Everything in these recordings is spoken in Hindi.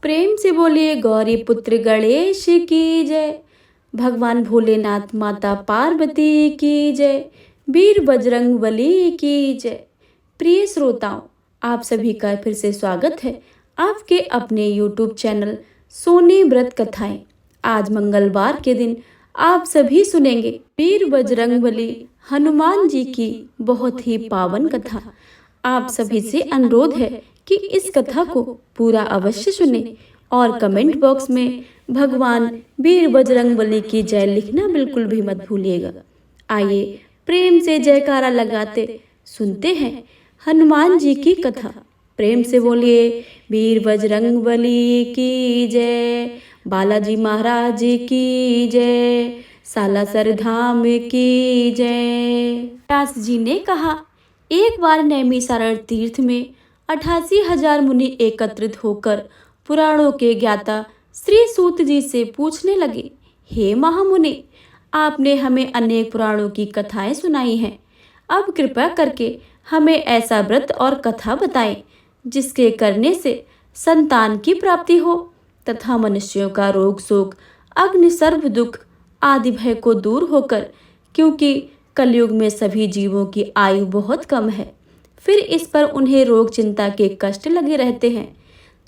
प्रेम से बोलिए गौरी पुत्र गणेश की जय। भगवान भोलेनाथ माता पार्वती की जय। वीर बजरंग बली की जय। प्रिय श्रोताओं, आप सभी का फिर से स्वागत है आपके अपने YouTube चैनल सोनी व्रत कथाएं। आज मंगलवार के दिन आप सभी सुनेंगे वीर बजरंग बली हनुमान जी की बहुत ही पावन कथा। आप सभी से अनुरोध है कि इस कथा को पूरा अवश्य सुने और कमेंट बॉक्स में भगवान वीर बजरंग बली की जय लिखना बिल्कुल भी मत भूलिएगा। आइए प्रेम से जयकारा लगाते सुनते हैं हनुमान जी की कथा। प्रेम से बोलिए वीर बजरंग बली की जय। बालाजी महाराज की जय। सालासर धाम की जय। व्यास जी ने कहा, एक बार नैमिषारण्य तीर्थ में 88,000 मुनि एकत्रित होकर पुराणों के ज्ञाता श्री सूत जी से पूछने लगे, हे महामुनि, आपने हमें अनेक पुराणों की कथाएं सुनाई हैं। अब कृपा करके हमें ऐसा व्रत और कथा बताएं जिसके करने से संतान की प्राप्ति हो तथा मनुष्यों का रोग शोक अग्नि सर्व दुख आदि भय को दूर होकर, क्योंकि कलयुग में सभी जीवों की आयु बहुत कम है, फिर इस पर उन्हें रोग चिंता के कष्ट लगे रहते हैं,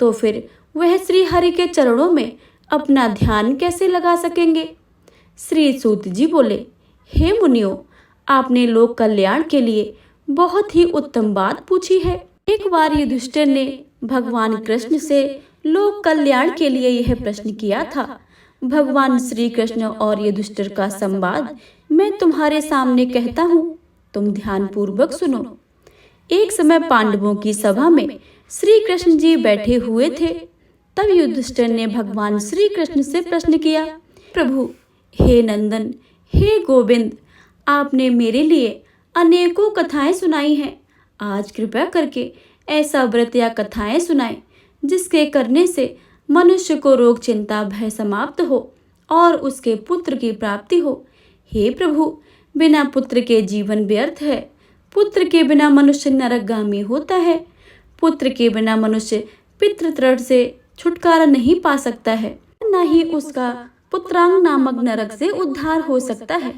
तो फिर वह श्री हरि के चरणों में अपना ध्यान कैसे लगा सकेंगे। श्री सूत जी बोले, हे मुनियों, आपने लोक कल्याण के लिए बहुत ही उत्तम बात पूछी है। एक बार युधिष्ठिर ने भगवान कृष्ण से लोक कल्याण के लिए यह प्रश्न किया था। भगवान श्री कृष्ण और युधिष्ठिर का संवाद मैं तुम्हारे सामने कहता हूँ, तुम ध्यान पूर्वक सुनो। एक समय पांडवों की सभा में श्री कृष्ण जी बैठे हुए थे। तब युधिष्ठिर ने भगवान श्री कृष्ण से प्रश्न किया, प्रभु, हे नंदन, हे गोविंद, आपने मेरे लिए अनेकों कथाएं सुनाई हैं। आज कृपया करके ऐसा व्रत या कथाएं सुनाएं जिसके करने से मनुष्य को रोग चिंता भय समाप्त हो और उसके पुत्र की प्राप्ति हो। हे प्रभु, बिना पुत्र के जीवन व्यर्थ है। पुत्र के बिना मनुष्य नरकगामी होता है। पुत्र के बिना मनुष्य पितृतृण से छुटकारा नहीं पा सकता है, न ही उसका पुत्रांग नामक नरक से उद्धार हो सकता है।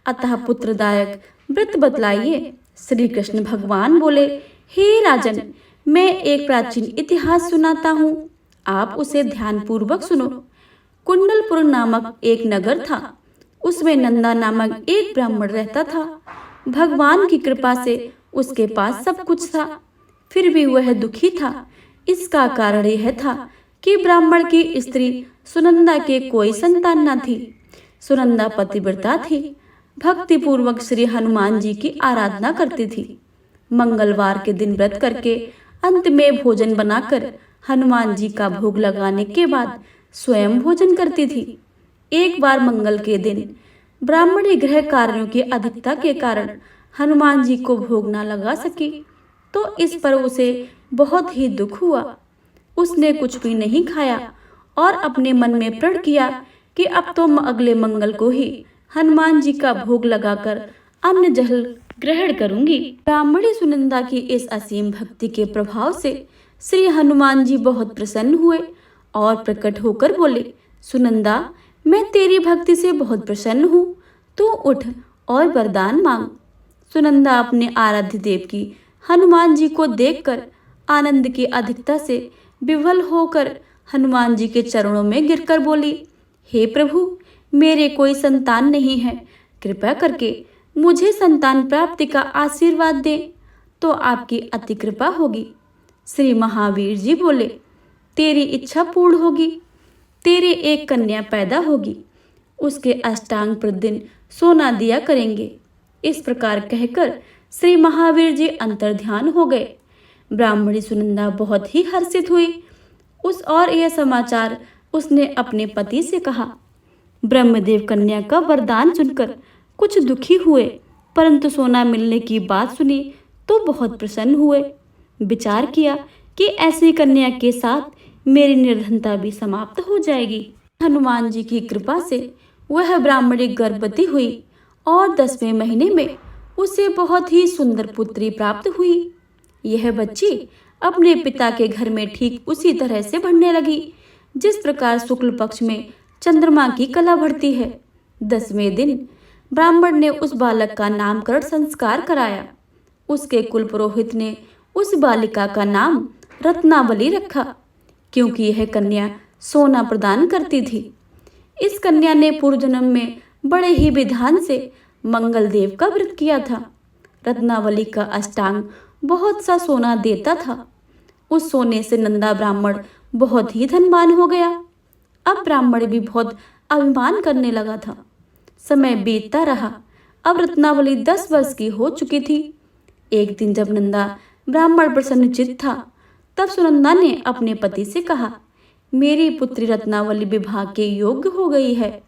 अतः पुत्रदायक व्रत बतलाइए। श्री कृष्ण भगवान बोले, हे राजन, मैं एक प्राचीन इतिहास सुनाता हूँ, आप उसे ध्यान पूर्वक सुनो। कुंडलपुर नामक एक नगर था। उसमें नंदा नामक एक ब्राह्मण रहता था। भगवान की कृपा से उसके पास सब कुछ था, फिर भी वह दुखी था। इसका कारण यह था कि ब्राह्मण की स्त्री सुनंदा के कोई संतान न थी। सुनंदा पतिव्रता थी, भक्ति पूर्वक श्री हनुमान जी की आराधना करती थी। मंगलवार के दिन व्रत करके अंत में भोजन बनाकर हनुमान जी का भोग लगाने के बाद स्वयं भोजन करती थी। एक बार मंगल के दिन ब्राह्मणी गृह कार्यों की अधिकता के कारण हनुमान जी को भोग न लगा सकी, तो इस पर उसे बहुत ही दुख हुआ। उसने कुछ भी नहीं खाया और अपने मन में प्रण किया कि अब तो अगले मंगल को ही हनुमान जी का भोग लगाकर अन्न जल ग्रहण करूंगी। ब्राह्मणी सुनंदा की इस असीम भक्ति के प्रभाव से श्री हनुमान जी बहुत प्रसन्न हुए और प्रकट होकर बोले, सुनंदा, मैं तेरी भक्ति से बहुत प्रसन्न हूँ, तू उठ और वरदान मांग। सुनंदा अपने आराध्य देव की हनुमान जी को देखकर आनंद की अधिकता से विह्वल होकर हनुमान जी के चरणों में गिरकर बोली, हे प्रभु, मेरे कोई संतान नहीं है, कृपया करके मुझे संतान प्राप्ति का आशीर्वाद दें, तो आपकी अति कृपा होगी। श्री महावीर जी बोले, तेरी इच्छा पूर्ण होगी। तेरे एक कन्या पैदा होगी, उसके अष्टांग प्रतिदिन सोना दिया करेंगे। इस प्रकार कहकर श्री महावीर जी अंतर्ध्यान हो गए। ब्राह्मणी सुनंदा बहुत ही हर्षित हुई। यह समाचार उसने अपने पति से कहा। ब्रह्मदेव कन्या का वरदान सुनकर कुछ दुखी हुए, परंतु सोना मिलने की बात सुनी तो बहुत प्रसन्न हुए। विचार किया कि ऐसी कन्या के साथ मेरी निर्धनता भी समाप्त हो जाएगी। हनुमान जी की कृपा से वह ब्राह्मणी गर्भवती हुई और 10वें महीने में उसे बहुत ही सुंदर पुत्री प्राप्त हुई। यह बच्ची अपने पिता के घर में ठीक उसी तरह से बढ़ने लगी जिस प्रकार शुक्ल पक्ष में चंद्रमा की कला बढ़ती है। 10वें दिन ब्राह्मण ने उस बालक का नामकरण संस्कार कराया। उसके कुल पुरोहित ने उस बालिका का नाम रत्नावली रखा, क्योंकि यह कन्या सोना प्रदान करती थी। इस कन्या ने पूर्व जन्म में बड़े ही विधान से मंगल देव का व्रत किया था। रत्नावली का अष्टांग बहुत सा सोना देता था। उस सोने से नंदा ब्राह्मण बहुत ही धनवान हो गया। अब ब्राह्मण भी बहुत अभिमान करने लगा था। समय बीतता रहा। अब रत्नावली 10 वर्ष की हो चुकी थी। एक दिन जब नंदा ब्राह्मण प्रसन्नचित्त था, तब सुनंदा ने अपने पति से कहा, मेरी पुत्री रत्नावली विवाह के योग्य हो गई है,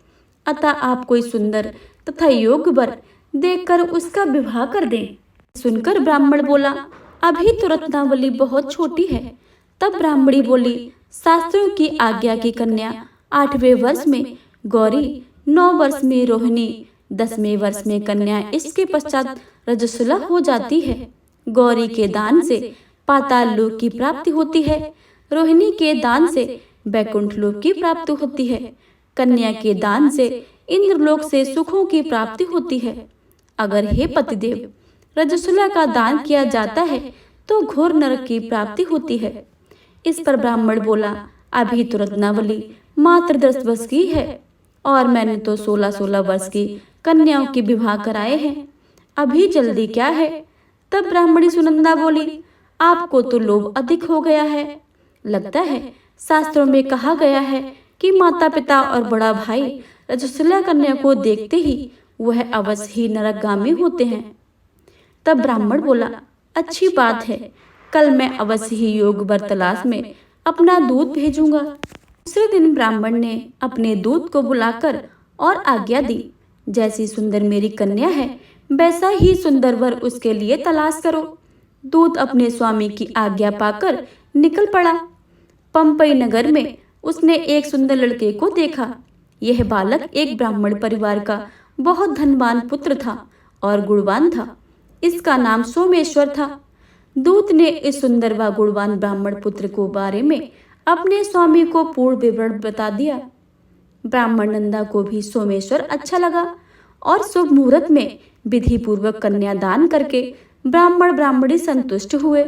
अतः आप कोई सुंदर तथा योग्य वर देखकर उसका विवाह कर दें। सुनकर ब्राह्मण बोला, अभी तो रत्नावली बहुत छोटी है। तब ब्राह्मणी बोली, शास्त्रों की आज्ञा की कन्या 8वें वर्ष में गौरी, 9 वर्ष में रोहिणी, 10वें वर्ष में कन्या, इसके पश्चात रजस्वला हो जाती है। गौरी के दान से पाताल लोक की प्राप्ति होती है, रोहिणी के दान से बैकुंठ लोक की प्राप्ति होती है, कन्या के दान से इंद्रलोक से सुखों की प्राप्ति होती है। अगर हे पतिदेव, रजस्वला का दान किया जाता है तो घोर नरक की प्राप्ति होती है। इस पर ब्राह्मण बोला, अभी तो रत्नावली मात्र 10 वर्ष की है और मैंने तो 16-16 वर्ष की कन्याओं के विवाह कराए हैं, अभी जल्दी क्या है। तब ब्राह्मणी सुनंदा बोली, आपको तो लोभ अधिक हो गया है। लगता है शास्त्रों में कहा गया है कि माता पिता और बड़ा भाई रजस्वला कन्या को देखते ही वह अवश्य ही नरकगामी होते हैं। तब ब्राह्मण बोला, अच्छी बात है, कल मैं अवश्य ही योग वर तलाश में अपना दूध भेजूंगा। दूसरे दिन ब्राह्मण ने अपने दूत को बुलाकर और आज्ञा दी, जैसी सुंदर मेरी कन्या है वैसा ही सुंदर वर उसके लिए तलाश करो। दूत अपने स्वामी की आज्ञा पाकर निकल पड़ा। पंपई नगर में उसने एक सुंदर लड़के को देखा। यह बालक एक ब्राह्मण परिवार का बहुत धनवान पुत्र था और गुणवान था। इसका नाम सोमेश्वर था। दूत ने इस सुंदर व गुणवान ब्राह्मण पुत्र को बारे में अपने स्वामी को पूर्ण विवरण बता दिया। ब्राह्मण नंदा को भी सोमेश्वर अच्छा लगा और शुभ मुहूर्त में विधि पूर्वक कन्यादान करके ब्राह्मण ब्राह्मणी संतुष्ट हुए।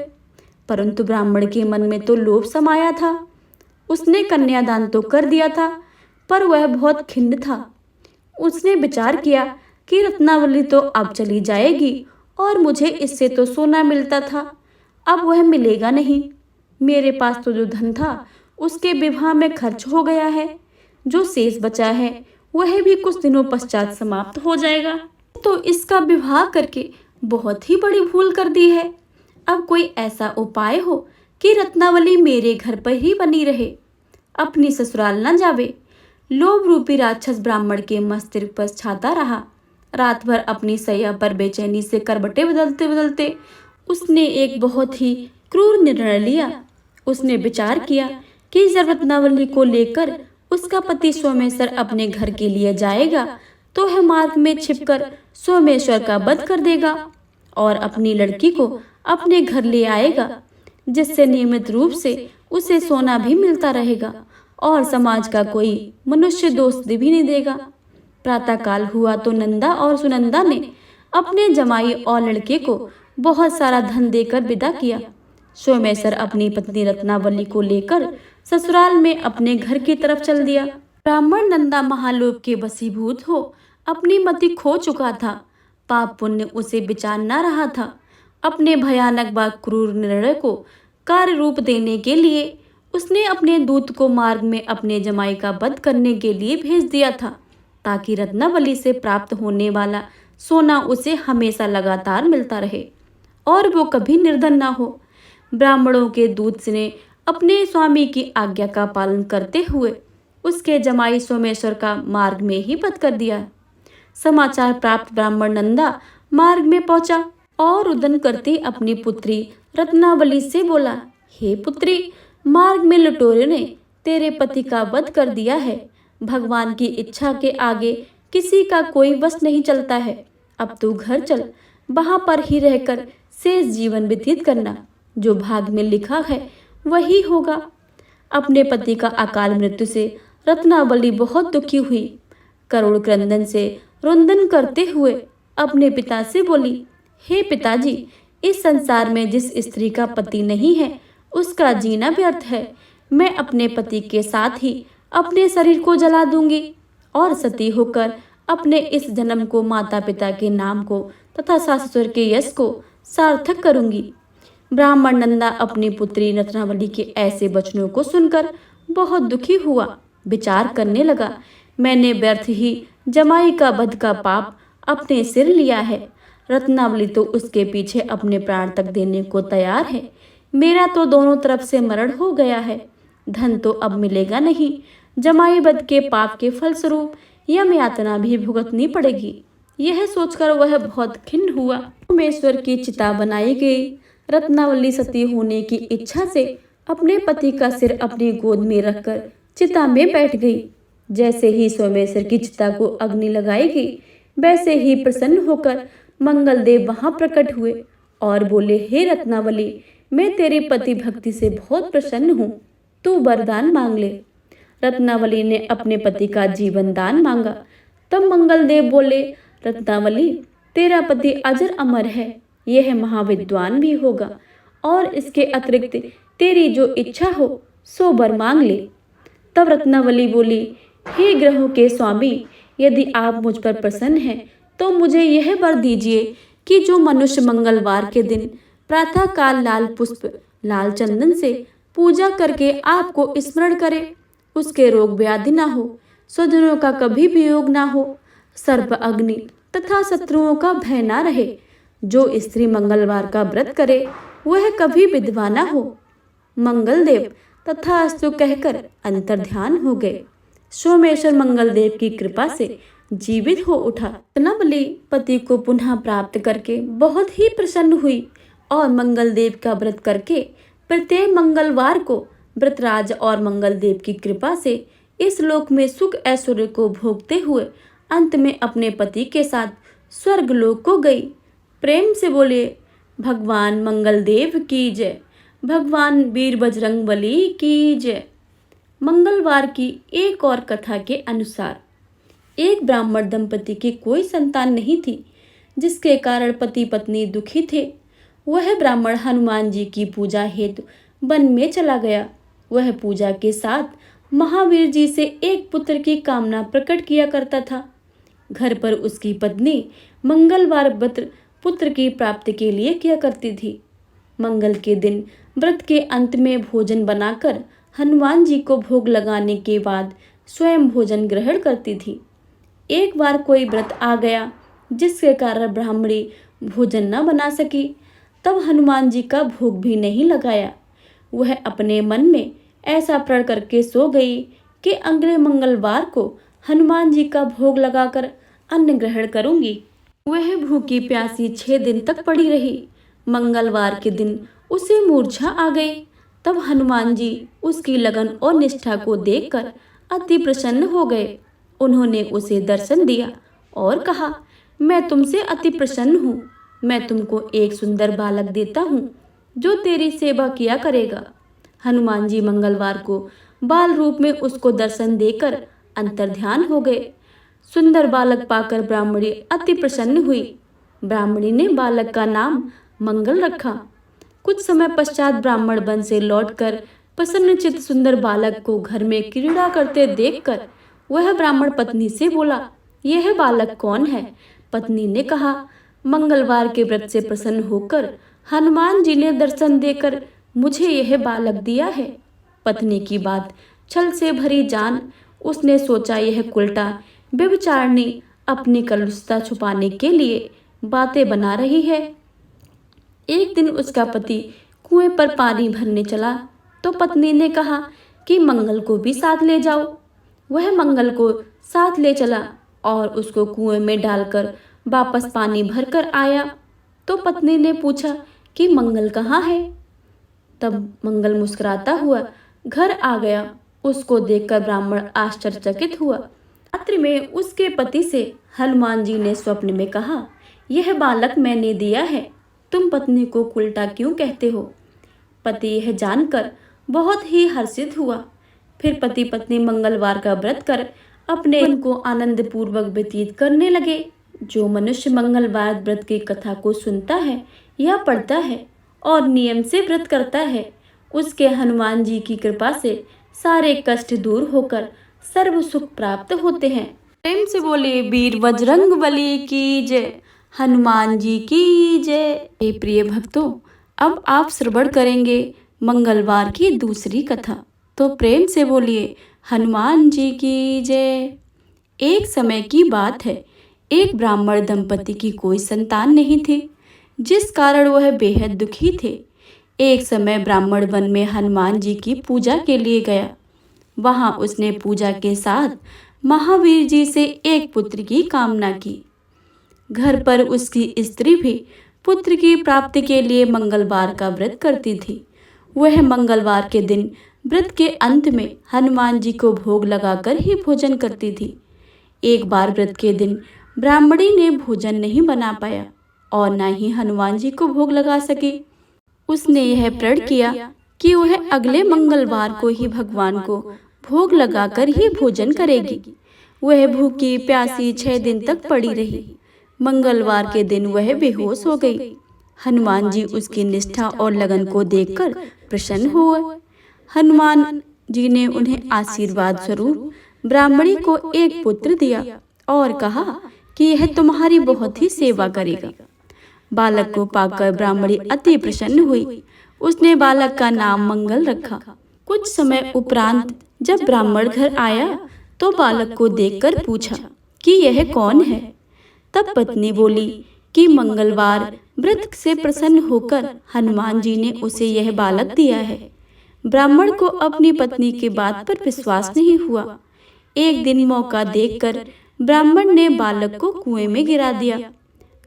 परंतु ब्राह्मण के मन में तो लोभ समाया था। उसने कन्यादान तो कर दिया था, पर वह बहुत खिन्न था। उसने विचार किया कि रत्नावली तो अब चली जाएगी और मुझे इससे तो सोना मिलता था, अब वह मिलेगा नहीं। मेरे पास तो जो धन था उसके विवाह में खर्च हो गया है, जो शेष बचा है वह भी कुछ दिनों पश्चात समाप्त हो जाएगा। तो इसका विवाह करके बहुत ही बड़ी भूल कर दी है। अब कोई ऐसा उपाय हो कि रत्नावली मेरे घर पर ही बनी रहे, अपनी ससुराल न जावे। लोभ रूपी राक्षस ब्राह्मण के मस्तिष्क पर छाता रहा। रात भर अपनी सैया पर बेचैनी से करवटें बदलते बदलते उसने एक बहुत ही क्रूर निर्णय लिया। उसने विचार किया कि जब रत्नावली को लेकर उसका पति सोमेश्वर अपने घर के लिए जाएगा तो वह मार्ग में छिपकर सोमेश्वर का वध कर देगा और अपनी लड़की को अपने घर ले आएगा, जिससे नियमित रूप से उसे सोना भी मिलता रहेगा और समाज का कोई मनुष्य दोष भी नहीं देगा। प्रातःकाल हुआ तो नंदा और सुनंदा ने अपने जमाई और लड़के को बहुत सारा धन देकर विदा किया। सोमेश्वर अपनी पत्नी रत्नावली को लेकर ससुराल में अपने घर की तरफ चल दिया। ब्राह्मण नंदा महालोक के वशीभूत हो अपनी मति खो चुका था। पाप पुण्य उसे विचार न रहा था। अपने भयानक व क्रूर निर्णय को कार्य रूप देने के लिए उसने अपने दूत को मार्ग में अपने जमाई का वध करने के लिए भेज दिया था, ताकि रत्नावली से प्राप्त होने वाला सोना उसे हमेशा लगातार मिलता रहे और वो कभी निर्धन न हो। ब्राह्मणों के दूत ने अपने स्वामी की आज्ञा का पालन करते हुए उसके जमाई सोमेश्वर का मार्ग में ही वध कर दिया। समाचार प्राप्त ब्राह्मण नंदा मार्ग में पहुंचा और रुदन करती अपनी पुत्री रत्नावली से बोला, हे पुत्री, मार्ग में लुटेरों ने तेरे पति का वध कर दिया है। भगवान की इच्छा के आगे किसी का कोई वश नहीं चलता है। अब तू घर चल, वहां पर ही रहकर शेष जीवन व्यतीत करना। जो भाग में लिखा है वही होगा। अपने पति का अकाल मृत्यु से रत्नावली बहुत दुखी हुई। करुण क्रंदन से रुंदन करते हुए अपने पिता से बोली, हे पिताजी, इस संसार में जिस स्त्री का पति नहीं है उसका जीना व्यर्थ है। मैं अपने पति के साथ ही अपने शरीर को जला दूंगी और सती होकर अपने इस जन्म को माता पिता के नाम को तथा सास ससुर के यश को सार्थक करूंगी। ब्राह्मण नंदा अपनी पुत्री रत्नावली के ऐसे वचनों को सुनकर बहुत दुखी हुआ। विचार करने लगा, मैंने व्यर्थ ही जमाई का वध का पाप अपने सिर लिया है। रत्नावली तो उसके पीछे अपने प्राण तक देने को तैयार है। मेरा तो दोनों तरफ से मरण हो गया है। धन तो अब मिलेगा नहीं। जमाई वध के पाप के फलस्वरूप यम यातना भी भुगतनी पड़ेगी। यह सोचकर वह बहुत खिन्न हुआ। सोमेश्वर की चिता बनाई गई। रत्नावली सती होने की इच्छा से अपने पति का सिर अपनी गोद में रखकर चिता में बैठ गई। जैसे ही सोमेश्वर की चिता को अग्नि लगाई गई, वैसे ही प्रसन्न होकर मंगलदेव वहां प्रकट हुए और बोले, हे रत्नावली, मैं तेरी पति भक्ति से बहुत प्रसन्न हूँ, तू वरदान मांग ले। रत्नावली ने अपने पति का जीवन दान मांगा। तब मंगलदेव बोले, रत्नावली, तेरा पति अजर अमर है, यह महाविद्वान भी होगा और इसके अतिरिक्त तेरी जो इच्छा हो सो वर मांग ले। तब रत्नावली बोली, हे ग्रहों के स्वामी, यदि आप मुझ पर प्रसन्न हैं तो मुझे यह वर दीजिए कि जो मनुष्य मंगलवार के दिन प्रातः काल लाल पुष्प लाल चंदन से पूजा करके आपको स्मरण करे, उसके रोग व्याधि ना हो, स्वजनों का कभी वियोग ना हो, सर्प अग्नि तथा शत्रुओं का भय ना रहे। जो स्त्री मंगलवार का व्रत करे वह कभी विधवा ना हो। मंगलदेव तथास्तु कहकर अंतर्ध्यान हो गए। सोमेश्वर मंगलदेव की कृपा से जीवित हो उठा। रत्नावली पति को पुनः प्राप्त करके बहुत ही प्रसन्न हुई और मंगलदेव का व्रत करके प्रत्येक मंगलवार को व्रतराज और मंगलदेव की कृपा से इस लोक में सुख ऐश्वर्य को भोगते हुए अंत में अपने पति के साथ स्वर्ग लोक को गई। प्रेम से बोले, भगवान मंगलदेव की जय, भगवान वीर बजरंगबली की जय। मंगलवार की एक और कथा के अनुसार एक ब्राह्मण दंपति की कोई संतान नहीं थी, जिसके कारण पति पत्नी दुखी थे। वह ब्राह्मण हनुमान जी की पूजा हेतु वन में चला गया। वह पूजा के साथ महावीर जी से एक पुत्र की कामना प्रकट किया करता था। घर पर उसकी पत्नी मंगलवार व्रत पुत्र की प्राप्ति के लिए किया करती थी। मंगल के दिन व्रत के अंत में भोजन बनाकर हनुमान जी को भोग लगाने के बाद स्वयं भोजन ग्रहण करती थी। एक बार कोई व्रत आ गया जिसके कारण ब्राह्मणी भोजन न बना सकी। तब हनुमान जी का भोग भी नहीं लगाया। वह अपने मन में ऐसा प्रण करके सो गई कि अगले मंगलवार को हनुमान जी का भोग लगाकर अन्न ग्रहण करूंगी। वह भूखी प्यासी 6 दिन तक पड़ी रही। मंगलवार के दिन उसे मूर्छा आ गई। तब हनुमान जी उसकी लगन और निष्ठा को देखकर अति प्रसन्न हो गए। उन्होंने उसे दर्शन दिया और कहा, मैं तुमसे अति प्रसन्न हूँ। मैं तुमको एक सुंदर बालक देता हूँ जो तेरी सेवा किया करेगा। हनुमान जी मंगलवार को बाल रूप में उसको दर्शन देकर अंतर्ध्यान हो गए। सुंदर बालक पाकर ब्राह्मणी अति प्रसन्न हुई। ब्राह्मणी ने बालक का नाम मंगल रखा। कुछ समय पश्चात ब्राह्मण वन से लौटकर प्रसन्नचित्त सुंदर बालक को घर में क्रीड़ा करते देखकर वह ब्राह्मण पत्नी से बोला, यह बालक कौन है? पत्नी ने कहा, मंगलवार के व्रत से प्रसन्न होकर हनुमान जी ने दर्शन देकर मुझे यह बालक दिया है। पत्नी की बात छल से भरी जान उसने सोचा यह उल्टा व्यभिचारिणी अपनी कलुषता छुपाने के लिए बातें बना रही है। एक दिन उसका पति कुएं पर पानी भरने चला तो पत्नी ने कहा कि मंगल को भी साथ ले जाओ। वह मंगल को साथ ले चला और उसको कुएं में डालकर वापस पानी भरकर आया। तो पत्नी ने पूछा कि मंगल कहाँ है? तब मंगल मुस्कुराता हुआ घर आ गया। उसको देखकर ब्राह्मण आश्चर्यचकित हुआ। रात्रि में उसके पति से हनुमान जी ने स्वप्न में कहा, यह बालक मैंने दिया है, तुम पत्नी को उल्टा क्यों कहते हो? पति यह जानकर बहुत ही हर्षित हुआ। फिर पति पत्नी मंगलवार का व्रत कर अपने दिन को आनंद पूर्वक व्यतीत करने लगे। जो मनुष्य मंगलवार व्रत की कथा को सुनता है या पढ़ता है और नियम से व्रत करता है, उसके हनुमान जी की कृपा से सारे कष्ट दूर होकर सर्व सुख प्राप्त होते हैं। प्रेम से बोले वीर बजरंग बली की जय, हनुमान जी की जय। हे प्रिय भक्तों, अब आप श्रवण करेंगे मंगलवार की दूसरी कथा। तो प्रेम से बोलिए हनुमान जी की जय। एक समय की बात है, एक ब्राह्मण दंपति की कोई संतान नहीं थी, जिस कारण वह बेहद दुखी थे। एक समय ब्राह्मण वन में हनुमान जी की पूजा के लिए गया। वहां उसने पूजा के साथ महावीर जी से एक पुत्र की कामना की। घर पर उसकी स्त्री भी पुत्र की प्राप्ति के लिए मंगलवार का व्रत करती थी। वह मंगलवार के दिन व्रत के अंत में हनुमान जी को भोग लगाकर ही भोजन करती थी। एक बार व्रत के दिन ब्राह्मणी ने भोजन नहीं बना पाया और न ही हनुमान जी को भोग लगा सकी। उसने यह प्रण किया कि वह अगले मंगलवार को ही भगवान को भोग लगाकर ही भोजन करेगी। वह भूखी प्यासी 6 दिन तक पड़ी रही। मंगलवार के दिन वह बेहोश हो गई। हनुमान जी उसकी निष्ठा और लगन को देखकर प्रसन्न हुए। हनुमान जी ने उन्हें आशीर्वाद स्वरूप ब्राह्मणी को एक पुत्र दिया और कहा कि यह तुम्हारी बहुत ही सेवा करेगा। बालक को पाकर ब्राह्मणी अति प्रसन्न हुई। उसने बालक का नाम मंगल रखा। कुछ समय उपरांत जब ब्राह्मण घर आया तो बालक को देखकर पूछा कि यह कौन है। तब पत्नी बोली कि मंगलवार व्रत से प्रसन्न होकर हनुमान जी ने उसे यह बालक दिया है। ब्राह्मण को अपनी पत्नी की बात पर विश्वास नहीं हुआ। एक दिन मौका देखकर ब्राह्मण ने बालक को कुएं में गिरा दिया।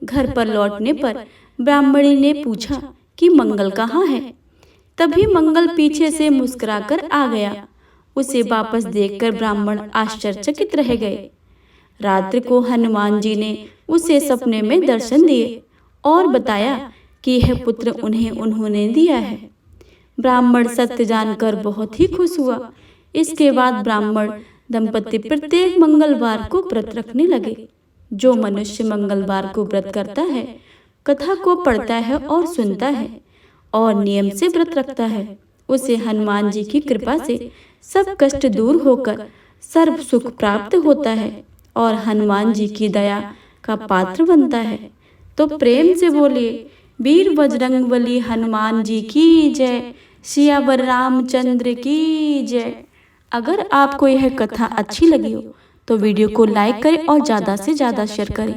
घर पर लौटने पर ब्राह्मणी ने पूछा कि मंगल कहाँ है। तभी मंगल पीछे से मुस्कुराकर आ गया। उसे वापस देखकर ब्राह्मण आश्चर्यचकित रह गए। रात्रि को हनुमान जी ने उसे सपने में दर्शन दिए और बताया कि यह पुत्र उन्होंने दिया है। ब्राह्मण सत्य जानकर बहुत ही खुश हुआ। इसके बाद ब्राह्मण दंपति प्रत्येक मंगलवार को व्रत रखने लगे। जो मनुष्य मंगलवार को व्रत करता है, कथा को पढ़ता है और सुनता है और नियम से व्रत रखता है, उसे हनुमान जी की कृपा से सब कष्ट दूर होकर सर्व सुख प्राप्त होता है और हनुमान जी की दया का पात्र बनता है। तो प्रेम से बोलिए वीर बजरंगबली हनुमान जी की जय, सियावर रामचंद्र की जय। अगर आपको यह कथा अच्छी लगी हो तो वीडियो को लाइक करें और ज़्यादा से ज़्यादा शेयर करें।